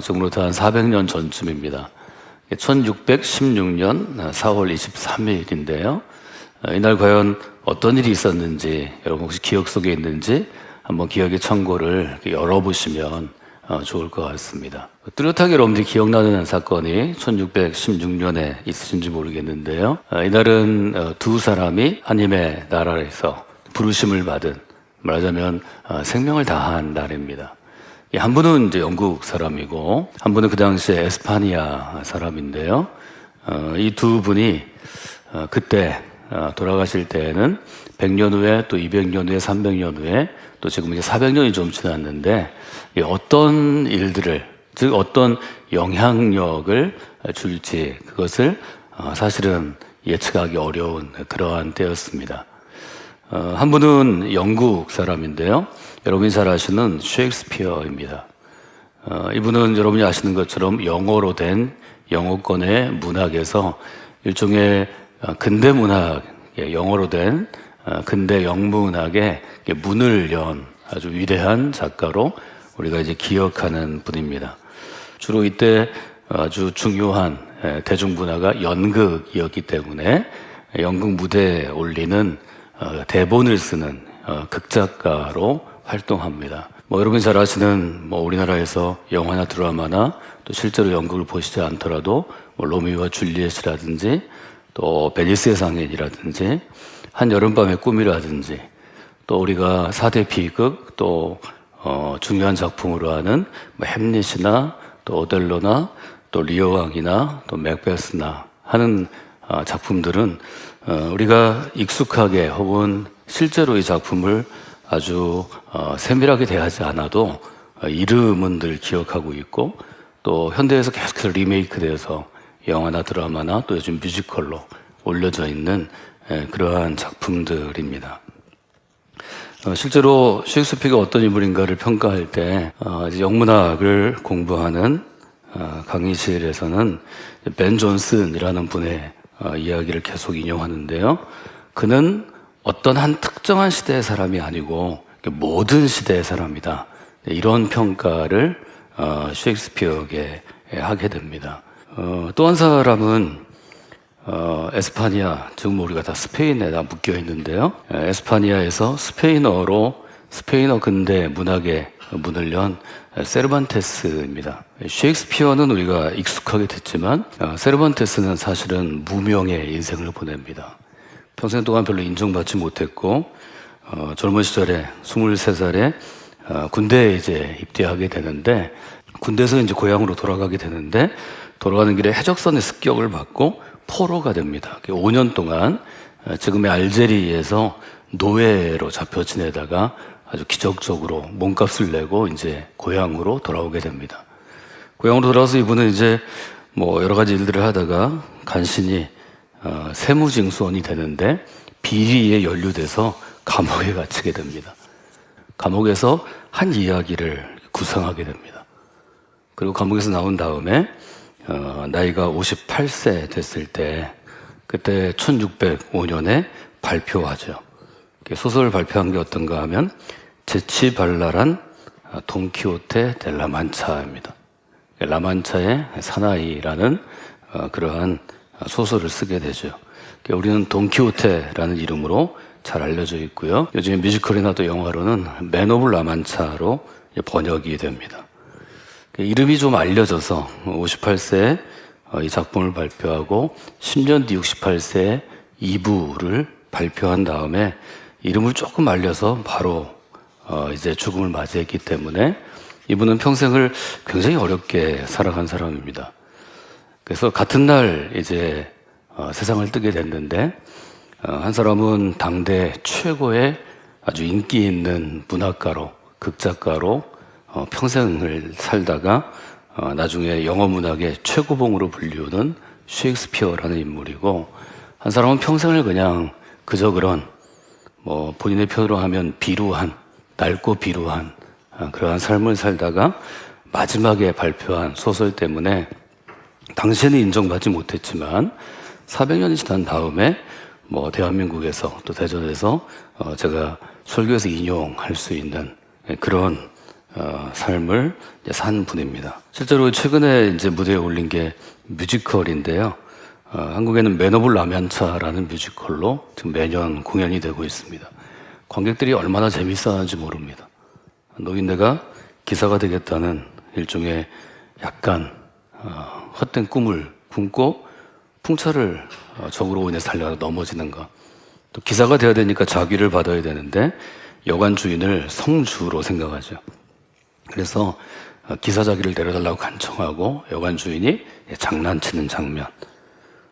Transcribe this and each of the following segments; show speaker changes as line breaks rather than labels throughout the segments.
지금으로부터 한 400년 전쯤입니다. 1616년 4월 23일인데요. 이날 과연 어떤 일이 있었는지 여러분 혹시 기억 속에 있는지 한번 기억의 창고를 열어보시면 좋을 것 같습니다. 뚜렷하게 여러분들이 기억나는 사건이 1616년에 있으신지 모르겠는데요. 이날은 두 사람이 하나님의 나라에서 부르심을 받은, 말하자면 생명을 다한 날입니다. 한 분은 이제 영국 사람이고 한 분은 그 당시에 에스파니아 사람인데요. 이 두 분이 그때 돌아가실 때에는 100년 후에 또 200년 후에 300년 후에 또 지금 이제 400년이 좀 지났는데 어떤 일들을, 즉 어떤 영향력을 줄지 그것을 사실은 예측하기 어려운 그러한 때였습니다. 한 분은 영국 사람인데요. 여러분이 잘 아시는 셰익스피어입니다. 이분은 여러분이 아시는 것처럼 영어로 된 영어권의 문학에서 일종의 근대 문학, 영어로 된 근대 영문학의 문을 연 아주 위대한 작가로 우리가 이제 기억하는 분입니다. 주로 이때 아주 중요한 대중문화가 연극이었기 때문에 연극 무대에 올리는 대본을 쓰는 극작가로 활동합니다. 여러분이 잘 아시는 우리나라에서 영화나 드라마나 또 실제로 연극을 보시지 않더라도 로미오와 줄리엣이라든지 또 베니스의 상인이라든지 한여름밤의 꿈이라든지 또 우리가 4대 비극 또 중요한 작품으로 하는 햄릿이나 또 오델로나 또 리어왕이나 또 맥베스나 하는 작품들은 우리가 익숙하게 혹은 실제로 이 작품을 아주 세밀하게 대하지 않아도 이름은 늘 기억하고 있고 또 현대에서 계속해서 리메이크돼서 영화나 드라마나 또 요즘 뮤지컬로 올려져 있는 그러한 작품들입니다. 실제로 셰익스피어가 어떤 인물인가를 평가할 때 이제 영문학을 공부하는 강의실에서는 벤 존슨이라는 분의 이야기를 계속 인용하는데요. 그는 어떤 한 특정한 시대의 사람이 아니고 모든 시대의 사람이다. 이런 평가를 셰익스피어에게 하게 됩니다. 또 한 사람은 에스파니아, 지금 우리가 다 스페인에 다 묶여 있는데요. 에스파니아에서 스페인어 근대 문학의 문을 연 세르반테스입니다. 셰익스피어는 우리가 익숙하게 듣지만 세르반테스는 사실은 무명의 인생을 보냅니다. 평생 동안 별로 인정받지 못했고 젊은 시절에 23살에 군대에 이제 입대하게 되는데 군대에서 이제 고향으로 돌아가게 되는데 돌아가는 길에 해적선의 습격을 받고 포로가 됩니다. 5년 동안 지금의 알제리에서 노예로 잡혀 지내다가 아주 기적적으로 몸값을 내고 이제 고향으로 돌아오게 됩니다. 고향으로 돌아와서 이분은 이제 여러 가지 일들을 하다가 간신히 세무징수원이 되는데 비리에 연루돼서 감옥에 갇히게 됩니다. 감옥에서 한 이야기를 구상하게 됩니다. 그리고 감옥에서 나온 다음에 나이가 58세 됐을 때 그때 1605년에 발표하죠. 소설을 발표한 게 어떤가 하면 재치발랄한 돈키호테 델 라만차입니다. 라만차의 사나이라는 그러한 소설을 쓰게 되죠. 우리는 돈키호테라는 이름으로 잘 알려져 있고요. 요즘에 뮤지컬이나 또 영화로는 맨 오브 라만차로 번역이 됩니다. 이름이 좀 알려져서 58세에 이 작품을 발표하고 10년 뒤 68세에 2부를 발표한 다음에 이름을 조금 알려서 바로 이제 죽음을 맞이했기 때문에 이분은 평생을 굉장히 어렵게 살아간 사람입니다. 그래서 같은 날 이제 세상을 뜨게 됐는데 한 사람은 당대 최고의 아주 인기 있는 문학가로, 극작가로 평생을 살다가 나중에 영어 문학의 최고봉으로 불리우는 셰익스피어라는 인물이고 한 사람은 평생을 그냥 그저 그런 본인의 표현으로 하면 비루한, 낡고 비루한 그러한 삶을 살다가 마지막에 발표한 소설 때문에 당시에는 인정받지 못했지만 400년이 지난 다음에 대한민국에서 또 대전에서 제가 설교에서 인용할 수 있는 그런 삶을 이제 산 분입니다. 실제로 최근에 이제 무대에 올린 게 뮤지컬인데요. 한국에는 맨 오브 라면차라는 뮤지컬로 지금 매년 공연이 되고 있습니다. 관객들이 얼마나 재밌어하는지 모릅니다. 노인네가 기사가 되겠다는 일종의 약간 헛된 꿈을 꿈고 풍차를 적으로 인해 살려서 넘어지는 것. 또 기사가 되어야 되니까 자귀를 받아야 되는데 여관 주인을 성주로 생각하죠. 그래서 기사 자귀를 내려달라고 간청하고 여관 주인이 장난치는 장면.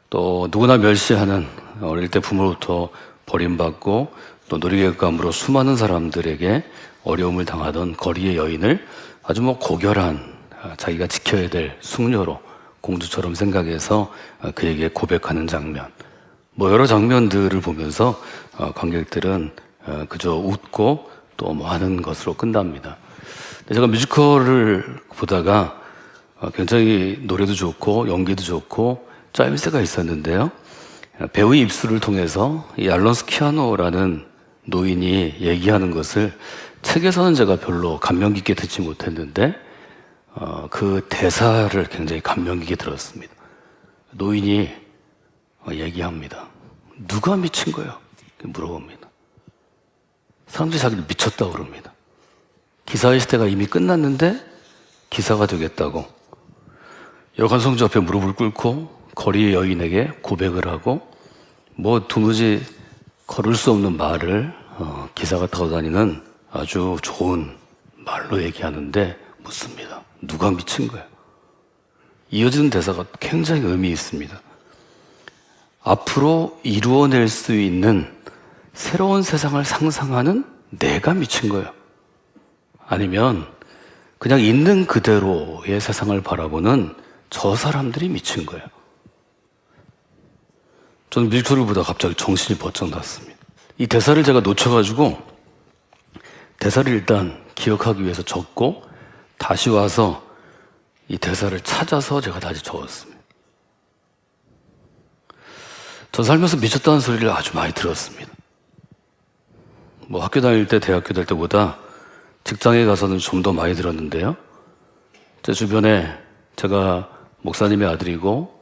또 누구나 멸시하는 어릴 때 부모로부터 버림받고 또 놀이객감으로 수많은 사람들에게 어려움을 당하던 거리의 여인을 아주 고결한 자기가 지켜야 될 숙녀로 공주처럼 생각해서 그에게 고백하는 장면. 여러 장면들을 보면서 관객들은 그저 웃고 또 하는 것으로 끝납니다. 제가 뮤지컬을 보다가 굉장히 노래도 좋고 연기도 좋고 짜임새가 있었는데요. 배우의 입술을 통해서 이 알론소 키아노라는 노인이 얘기하는 것을 책에서는 제가 별로 감명 깊게 듣지 못했는데 그 대사를 굉장히 감명 깊게 들었습니다. 노인이 얘기합니다. 누가 미친 거예요? 물어봅니다. 사람들이 자기를 미쳤다고 그럽니다. 기사의 시대가 이미 끝났는데 기사가 되겠다고 여관 성주 앞에 무릎을 꿇고 거리의 여인에게 고백을 하고 도무지 걸을 수 없는 말을 기사가 타고 다니는 아주 좋은 말로 얘기하는데 묻습니다. 누가 미친 거야? 이어지는 대사가 굉장히 의미 있습니다. 앞으로 이루어낼 수 있는 새로운 세상을 상상하는 내가 미친 거예요. 아니면 그냥 있는 그대로의 세상을 바라보는 저 사람들이 미친 거예요. 저는 뮤지컬을 보다 갑자기 정신이 번쩍 났습니다. 이 대사를 제가 놓쳐가지고 대사를 일단 기억하기 위해서 적고 다시 와서 이 대사를 찾아서 제가 다시 적었습니다. 전 살면서 미쳤다는 소리를 아주 많이 들었습니다. 학교 다닐 때, 대학교 다닐 때보다 직장에 가서는 좀 더 많이 들었는데요. 제 주변에 제가 목사님의 아들이고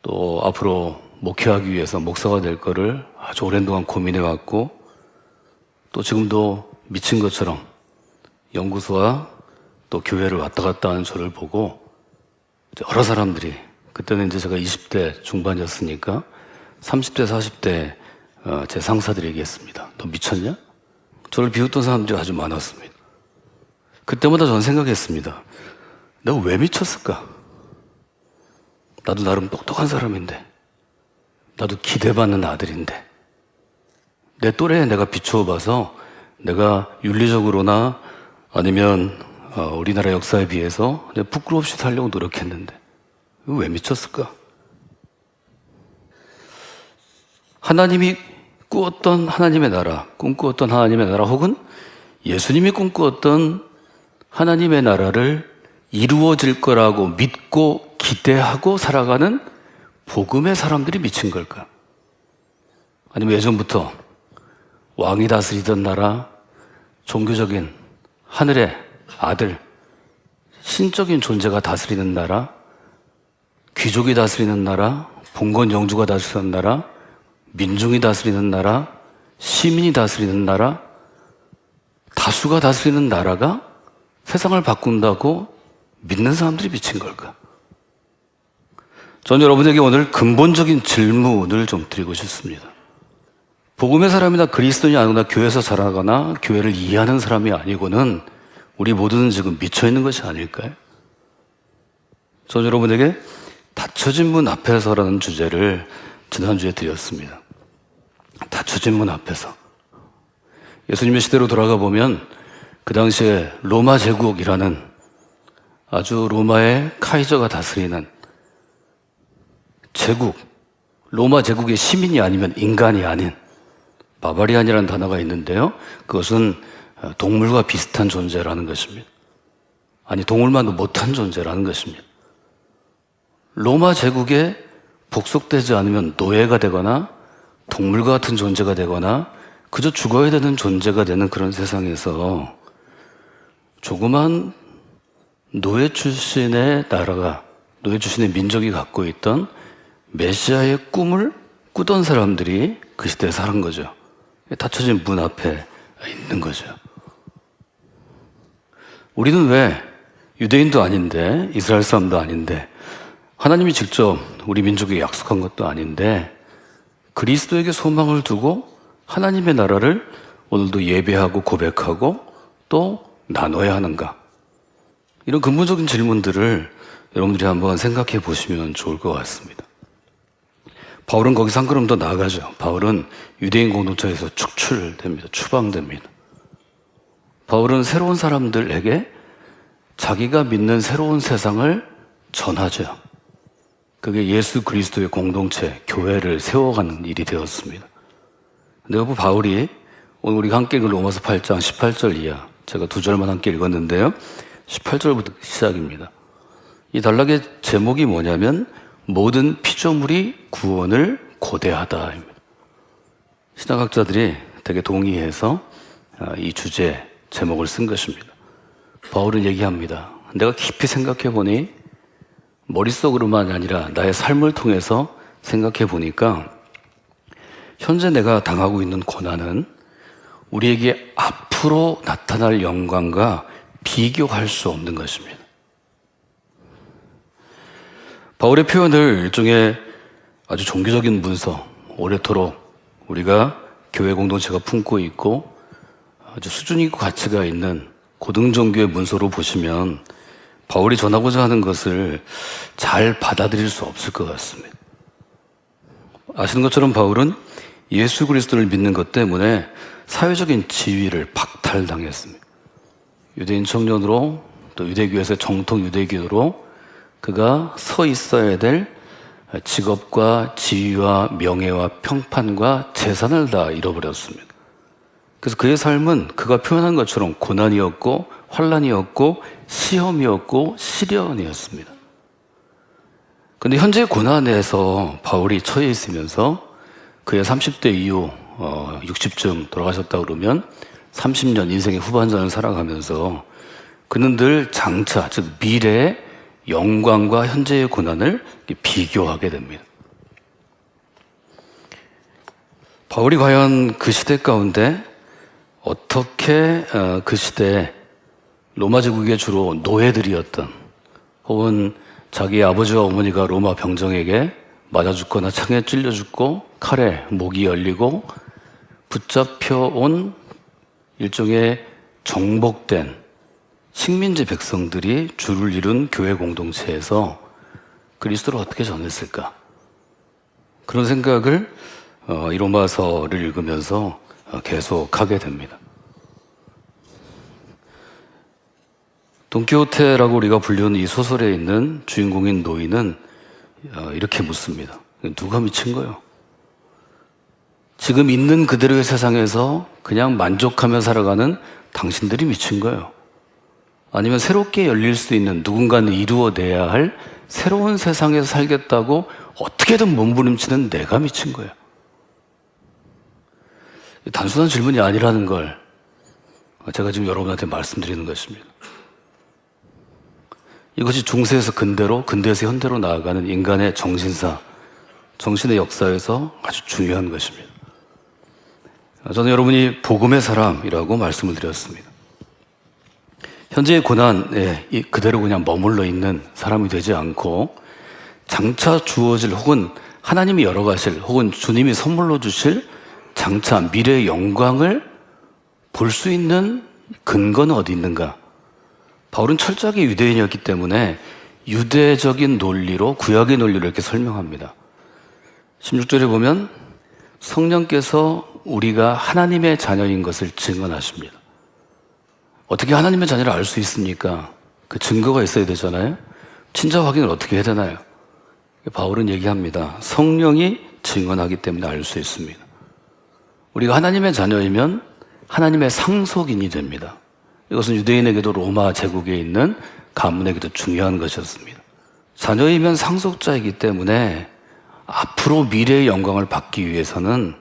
또 앞으로 목회하기 위해서 목사가 될 거를 아주 오랜 동안 고민해 왔고 또 지금도 미친 것처럼 연구소와 또 교회를 왔다 갔다 하는 저를 보고 여러 사람들이 그때는 이제 제가 20대 중반이었으니까 30대, 40대 제 상사들이 얘기했습니다. 너 미쳤냐? 저를 비웃던 사람들이 아주 많았습니다. 그때마다 저는 생각했습니다. 내가 왜 미쳤을까? 나도 나름 똑똑한 사람인데 나도 기대받는 아들인데 내 또래에 내가 비추어봐서 내가 윤리적으로나 아니면 우리나라 역사에 비해서 내가 부끄러움 없이 살려고 노력했는데 왜 미쳤을까? 하나님이 꾸었던 하나님의 나라, 꿈꾸었던 하나님의 나라 혹은 예수님이 꿈꾸었던 하나님의 나라를 이루어질 거라고 믿고 기대하고 살아가는 복음의 사람들이 미친 걸까? 아니면 예전부터 왕이 다스리던 나라, 종교적인 하늘의 아들, 신적인 존재가 다스리는 나라, 귀족이 다스리는 나라, 봉건 영주가 다스리는 나라, 민중이 다스리는 나라, 시민이 다스리는 나라, 다수가 다스리는 나라가 세상을 바꾼다고 믿는 사람들이 미친 걸까? 저는 여러분에게 오늘 근본적인 질문을 좀 드리고 싶습니다. 복음의 사람이나 그리스도인이 아니거나 교회에서 자라거나 교회를 이해하는 사람이 아니고는 우리 모두는 지금 미쳐있는 것이 아닐까요? 저는 여러분에게 닫혀진 문 앞에서라는 주제를 지난주에 드렸습니다. 닫혀진 문 앞에서. 예수님의 시대로 돌아가 보면 그 당시에 로마 제국이라는 아주 로마의 카이저가 다스리는 제국, 로마 제국의 시민이 아니면 인간이 아닌 바바리안이라는 단어가 있는데요. 그것은 동물과 비슷한 존재라는 것입니다. 아니, 동물만도 못한 존재라는 것입니다. 로마 제국에 복속되지 않으면 노예가 되거나 동물과 같은 존재가 되거나 그저 죽어야 되는 존재가 되는 그런 세상에서 조그만 노예 출신의 나라가, 노예 출신의 민족이 갖고 있던 메시아의 꿈을 꾸던 사람들이 그 시대에 살은 거죠. 닫혀진 문 앞에 있는 거죠. 우리는 왜 유대인도 아닌데, 이스라엘 사람도 아닌데, 하나님이 직접 우리 민족에게 약속한 것도 아닌데 그리스도에게 소망을 두고 하나님의 나라를 오늘도 예배하고 고백하고 또 나눠야 하는가? 이런 근본적인 질문들을 여러분들이 한번 생각해 보시면 좋을 것 같습니다. 바울은 거기서 한 걸음 더 나아가죠. 바울은 유대인 공동체에서 축출됩니다. 추방됩니다. 바울은 새로운 사람들에게 자기가 믿는 새로운 세상을 전하죠. 그게 예수 그리스도의 공동체, 교회를 세워가는 일이 되었습니다. 근데 여러분, 바울이 오늘 우리가 함께 읽은 로마서 8장 18절 이하, 제가 2절만 함께 읽었는데요. 18절부터 시작입니다. 이 단락의 제목이 뭐냐면 모든 피조물이 구원을 고대하다입니다. 신학학자들이 되게 동의해서 이 주제 제목을 쓴 것입니다. 바울은 얘기합니다. 내가 깊이 생각해 보니 머릿속으로만 아니라 나의 삶을 통해서 생각해 보니까 현재 내가 당하고 있는 고난은 우리에게 앞으로 나타날 영광과 비교할 수 없는 것입니다. 바울의 표현을 일종의 아주 종교적인 문서, 오래도록 우리가 교회 공동체가 품고 있고 아주 수준 있고 가치가 있는 고등종교의 문서로 보시면 바울이 전하고자 하는 것을 잘 받아들일 수 없을 것 같습니다. 아시는 것처럼 바울은 예수 그리스도를 믿는 것 때문에 사회적인 지위를 박탈당했습니다. 유대인 청년으로 또 유대교에서의 정통 유대교로 그가 서 있어야 될 직업과 지위와 명예와 평판과 재산을 다 잃어버렸습니다. 그래서 그의 삶은 그가 표현한 것처럼 고난이었고 환난이었고 시험이었고 시련이었습니다. 그런데 현재의 고난에서 바울이 처해 있으면서 그의 30대 이후 60쯤 돌아가셨다 그러면 30년 인생의 후반전을 살아가면서 그는 늘 장차, 즉 미래의 영광과 현재의 고난을 비교하게 됩니다. 바울이 과연 그 시대 가운데 어떻게 그 시대에 로마 제국의 주로 노예들이었던 혹은 자기 아버지와 어머니가 로마 병정에게 맞아 죽거나 창에 찔려 죽고 칼에 목이 열리고 붙잡혀 온 일종의 정복된 식민지 백성들이 주를 이룬 교회 공동체에서 그리스도를 어떻게 전했을까? 그런 생각을 이 로마서를 읽으면서 계속 하게 됩니다. 돈키호테라고 우리가 불리는 이 소설에 있는 주인공인 노인은 이렇게 묻습니다. 누가 미친 거예요? 지금 있는 그대로의 세상에서 그냥 만족하며 살아가는 당신들이 미친 거예요. 아니면 새롭게 열릴 수 있는 누군가는 이루어내야 할 새로운 세상에서 살겠다고 어떻게든 몸부림치는 내가 미친 거예요. 단순한 질문이 아니라는 걸 제가 지금 여러분한테 말씀드리는 것입니다. 이것이 중세에서 근대로, 근대에서 현대로 나아가는 인간의 정신사, 정신의 역사에서 아주 중요한 것입니다. 저는 여러분이 복음의 사람이라고 말씀을 드렸습니다. 현재의 고난에 그대로 그냥 머물러 있는 사람이 되지 않고 장차 주어질 혹은 하나님이 열어가실 혹은 주님이 선물로 주실 장차 미래의 영광을 볼 수 있는 근거는 어디 있는가? 바울은 철저하게 유대인이었기 때문에 유대적인 논리로 구약의 논리로 이렇게 설명합니다. 16절에 보면 성령께서 우리가 하나님의 자녀인 것을 증언하십니다. 어떻게 하나님의 자녀를 알 수 있습니까? 그 증거가 있어야 되잖아요. 친자 확인을 어떻게 해야 되나요? 바울은 얘기합니다. 성령이 증언하기 때문에 알 수 있습니다. 우리가 하나님의 자녀이면 하나님의 상속인이 됩니다. 이것은 유대인에게도 로마 제국에 있는 가문에게도 중요한 것이었습니다. 자녀이면 상속자이기 때문에 앞으로 미래의 영광을 받기 위해서는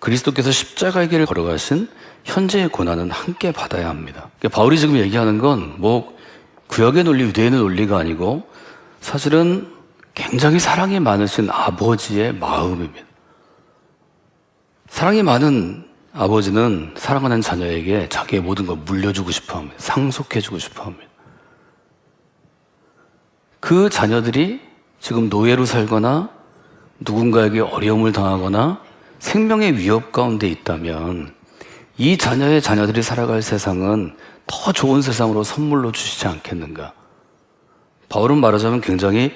그리스도께서 십자가의 길을 걸어가신 현재의 고난은 함께 받아야 합니다. 그러니까 바울이 지금 얘기하는 건 뭐 구약의 논리, 유대인의 논리가 아니고 사실은 굉장히 사랑이 많으신 아버지의 마음입니다. 사랑이 많은 아버지는 사랑하는 자녀에게 자기의 모든 걸 물려주고 싶어 합니다. 상속해주고 싶어 합니다. 그 자녀들이 지금 노예로 살거나 누군가에게 어려움을 당하거나 생명의 위협 가운데 있다면 이 자녀의 자녀들이 살아갈 세상은 더 좋은 세상으로 선물로 주시지 않겠는가. 바울은 말하자면 굉장히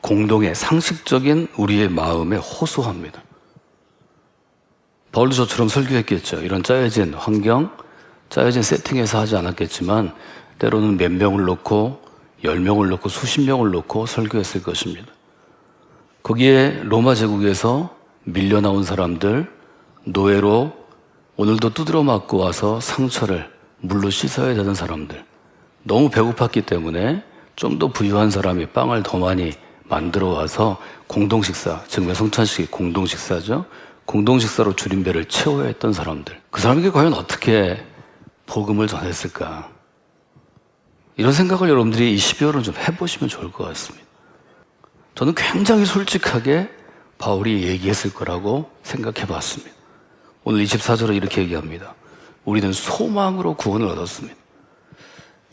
공동의 상식적인 우리의 마음에 호소합니다. 바울도 저처럼 설교했겠죠. 이런 짜여진 환경, 짜여진 세팅에서 하지 않았겠지만 때로는 몇 명을 놓고 10명을 놓고 수십 명을 놓고 설교했을 것입니다. 거기에 로마 제국에서 밀려나온 사람들, 노예로 오늘도 두드려 맞고 와서 상처를 물로 씻어야 되는 사람들, 너무 배고팠기 때문에 좀 더 부유한 사람이 빵을 더 많이 만들어 와서 공동식사, 지금 성찬식이 공동식사죠. 공동식사로 줄임배를 채워야 했던 사람들, 그 사람에게 과연 어떻게 복음을 전했을까? 이런 생각을 여러분들이 이 12월은 좀 해보시면 좋을 것 같습니다. 저는 굉장히 솔직하게 바울이 얘기했을 거라고 생각해 봤습니다. 오늘 24절에 이렇게 얘기합니다. 우리는 소망으로 구원을 얻었습니다.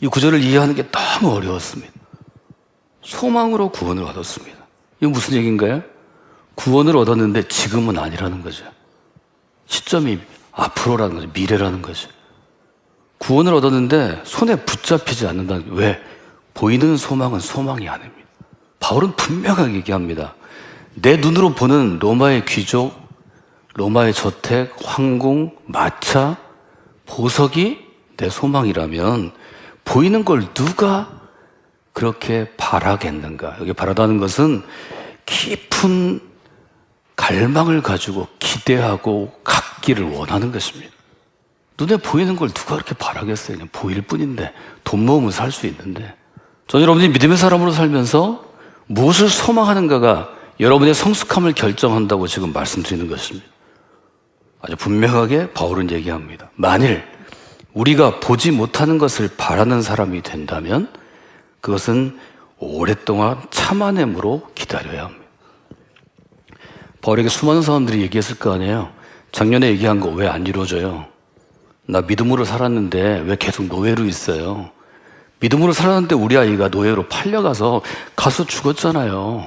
이 구절을 이해하는 게 너무 어려웠습니다. 소망으로 구원을 얻었습니다. 이게 무슨 얘기인가요? 구원을 얻었는데 지금은 아니라는 거죠. 시점이 앞으로라는 거죠. 미래라는 거죠. 구원을 얻었는데 손에 붙잡히지 않는다는 거예요. 왜? 보이는 소망은 소망이 아닙니다. 바울은 분명하게 얘기합니다. 내 눈으로 보는 로마의 귀족, 로마의 저택, 황궁, 마차, 보석이 내 소망이라면 보이는 걸 누가 그렇게 바라겠는가? 여기 바라다는 것은 깊은 갈망을 가지고 기대하고 갖기를 원하는 것입니다. 눈에 보이는 걸 누가 그렇게 바라겠어요? 그냥 보일 뿐인데, 돈 모으면 살 수 있는데. 저는 여러분이 믿음의 사람으로 살면서 무엇을 소망하는가가 여러분의 성숙함을 결정한다고 지금 말씀드리는 것입니다. 아주 분명하게 바울은 얘기합니다. 만일 우리가 보지 못하는 것을 바라는 사람이 된다면 그것은 오랫동안 참아냄으로 기다려야 합니다. 바울에게 수많은 사람들이 얘기했을 거 아니에요. 작년에 얘기한 거 왜 안 이루어져요? 나 믿음으로 살았는데 왜 계속 노예로 있어요? 믿음으로 살았는데 우리 아이가 노예로 팔려가서 가서 죽었잖아요.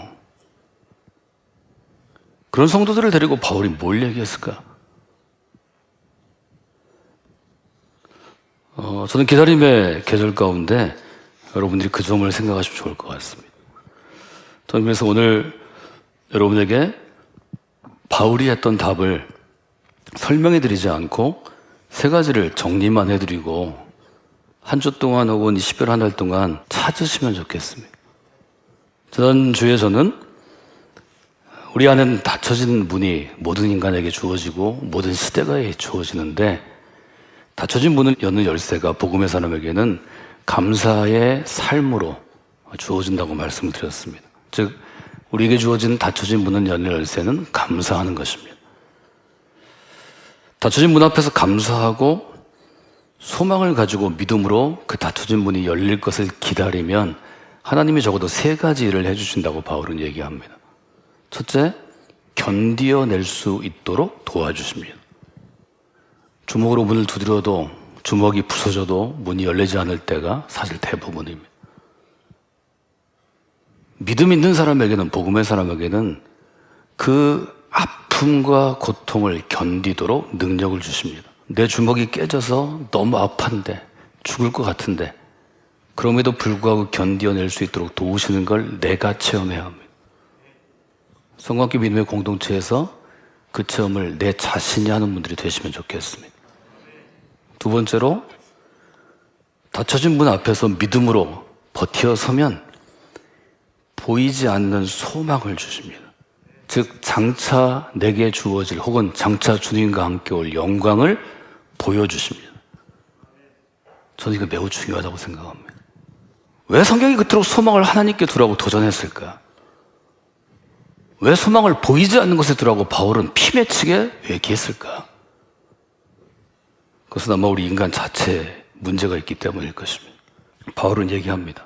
그런 성도들을 데리고 바울이 뭘 얘기했을까? 저는 기다림의 계절 가운데 여러분들이 그 점을 생각하시면 좋을 것 같습니다. 저는 그래서 오늘 여러분에게 바울이 했던 답을 설명해 드리지 않고 세 가지를 정리만 해드리고 한 주 동안 혹은 10일 한 달 동안 찾으시면 좋겠습니다. 지난주에 저는 우리 안에는 닫혀진 문이 모든 인간에게 주어지고 모든 시대가 주어지는데 닫혀진 문을 여는 열쇠가 복음의 사람에게는 감사의 삶으로 주어진다고 말씀을 드렸습니다. 즉 우리에게 주어진 닫혀진 문을 여는 열쇠는 감사하는 것입니다. 닫혀진 문 앞에서 감사하고 소망을 가지고 믿음으로 그 닫혀진 문이 열릴 것을 기다리면 하나님이 적어도 세 가지 일을 해주신다고 바울은 얘기합니다. 첫째, 견디어낼 수 있도록 도와주십니다. 주먹으로 문을 두드려도 주먹이 부서져도 문이 열리지 않을 때가 사실 대부분입니다. 믿음 있는 사람에게는, 복음의 사람에게는 그 아픔과 고통을 견디도록 능력을 주십니다. 내 주먹이 깨져서 너무 아픈데, 죽을 것 같은데 그럼에도 불구하고 견디어낼 수 있도록 도우시는 걸 내가 체험해야 합니다. 성관계 믿음의 공동체에서 그 체험을 내 자신이 하는 분들이 되시면 좋겠습니다. 두 번째로, 닫혀진 문 앞에서 믿음으로 버텨서면 보이지 않는 소망을 주십니다. 즉 장차 내게 주어질 혹은 장차 주님과 함께 올 영광을 보여주십니다. 저는 이거 매우 중요하다고 생각합니다. 왜 성경이 그토록 소망을 하나님께 두라고 도전했을까? 왜 소망을 보이지 않는 것에 두라고 바울은 피맺히게 얘기했을까? 그것은 아마 우리 인간 자체에 문제가 있기 때문일 것입니다. 바울은 얘기합니다.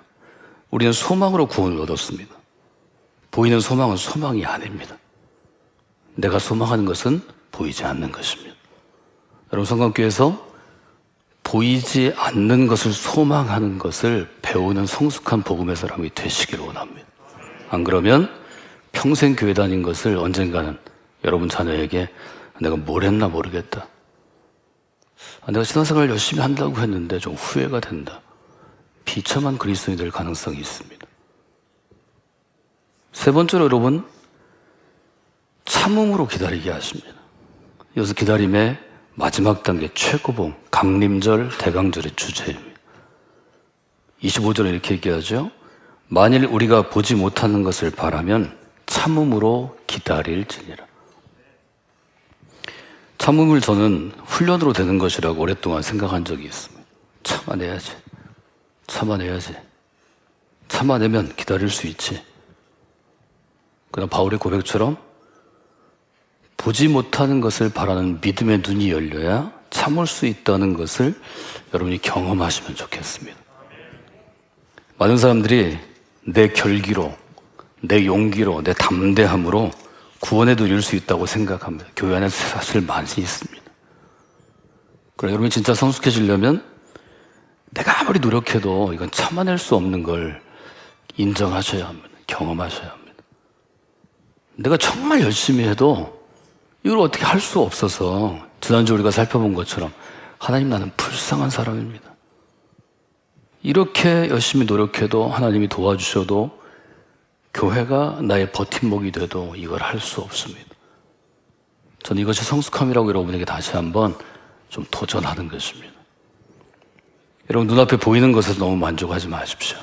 우리는 소망으로 구원을 얻었습니다. 보이는 소망은 소망이 아닙니다. 내가 소망하는 것은 보이지 않는 것입니다. 여러분, 성강교회에서 보이지 않는 것을 소망하는 것을 배우는 성숙한 복음의 사람이 되시기를 원합니다. 안 그러면 평생 교회 다닌 것을 언젠가는 여러분 자녀에게 내가 뭘 했나 모르겠다. 내가 신앙생활 열심히 한다고 했는데 좀 후회가 된다. 비참한 그리스도인이 될 가능성이 있습니다. 세 번째로 여러분, 참음으로 기다리게 하십니다. 여기서 기다림의 마지막 단계 최고봉, 강림절, 대강절의 주제입니다. 25절에 이렇게 얘기하죠. 만일 우리가 보지 못하는 것을 바라면 참음으로 기다릴지니라. 참음을 저는 훈련으로 되는 것이라고 오랫동안 생각한 적이 있습니다. 참아내야지. 참아내야지. 참아내면 기다릴 수 있지. 그러나 바울의 고백처럼 보지 못하는 것을 바라는 믿음의 눈이 열려야 참을 수 있다는 것을 여러분이 경험하시면 좋겠습니다. 많은 사람들이 내 결기로, 내 용기로, 내 담대함으로 구원에도 이룰 수 있다고 생각합니다. 교회 안에 사실 많이 있습니다. 그러나 여러분이 진짜 성숙해지려면 내가 아무리 노력해도 이건 참아낼 수 없는 걸 인정하셔야 합니다. 경험하셔야 합니다. 내가 정말 열심히 해도 이걸 어떻게 할 수 없어서 지난주 우리가 살펴본 것처럼 하나님, 나는 불쌍한 사람입니다. 이렇게 열심히 노력해도 하나님이 도와주셔도 교회가 나의 버팀목이 돼도 이걸 할 수 없습니다. 저는 이것이 성숙함이라고 여러분에게 다시 한번 좀 도전하는 것입니다. 여러분, 눈앞에 보이는 것에 너무 만족하지 마십시오.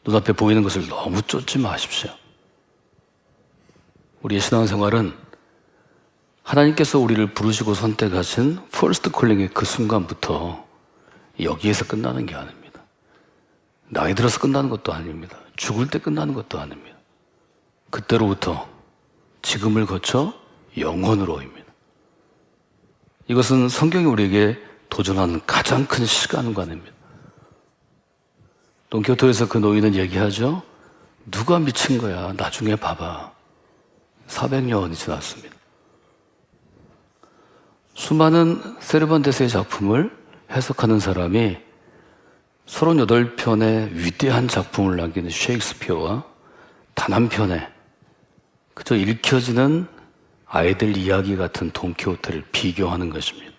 눈앞에 보이는 것을 너무 쫓지 마십시오. 우리의 신앙생활은 하나님께서 우리를 부르시고 선택하신 퍼스트 콜링의 그 순간부터 여기에서 끝나는 게 아닙니다. 나이 들어서 끝나는 것도 아닙니다. 죽을 때 끝나는 것도 아닙니다. 그때로부터 지금을 거쳐 영원으로입니다. 이것은 성경이 우리에게 도전하는 가장 큰 시간관입니다. 돈키호테에서 그 노인은 얘기하죠. 누가 미친 거야? 나중에 봐봐. 400년이 지났습니다. 수많은 세르반테스의 작품을 해석하는 사람이 38편의 위대한 작품을 남기는 셰익스피어와 단 한 편의 그저 읽혀지는 아이들 이야기 같은 돈키호테를 비교하는 것입니다.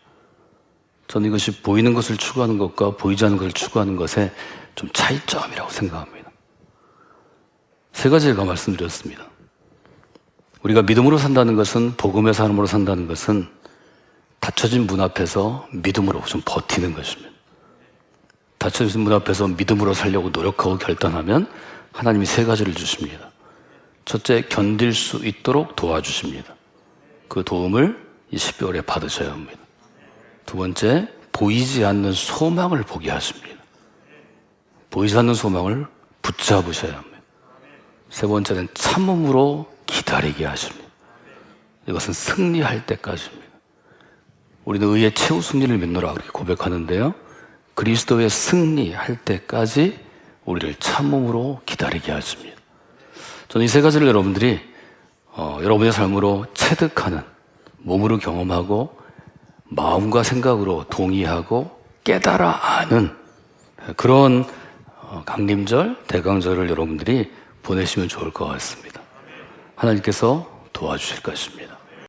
저는 이것이 보이는 것을 추구하는 것과 보이지 않는 것을 추구하는 것의 좀 차이점이라고 생각합니다. 세 가지 제가 말씀드렸습니다. 우리가 믿음으로 산다는 것은, 복음의 삶으로 산다는 것은 닫혀진 문 앞에서 믿음으로 좀 버티는 것입니다. 닫혀진 문 앞에서 믿음으로 살려고 노력하고 결단하면 하나님이 세 가지를 주십니다. 첫째, 견딜 수 있도록 도와주십니다. 그 도움을 이 12월에 받으셔야 합니다. 두 번째, 보이지 않는 소망을 보게 하십니다. 보이지 않는 소망을 붙잡으셔야 합니다. 세 번째는 참음으로 기다리게 하십니다. 이것은 승리할 때까지입니다. 우리는 의의 최후 승리를 믿노라 그렇게 고백하는데요. 그리스도의 승리할 때까지 우리를 참음으로 기다리게 하십니다. 저는 이 세 가지를 여러분들이 여러분의 삶으로 체득하는, 몸으로 경험하고 마음과 생각으로 동의하고 깨달아 아는 그런 강림절, 대강절을 여러분들이 보내시면 좋을 것 같습니다. 하나님께서 도와주실 것입니다.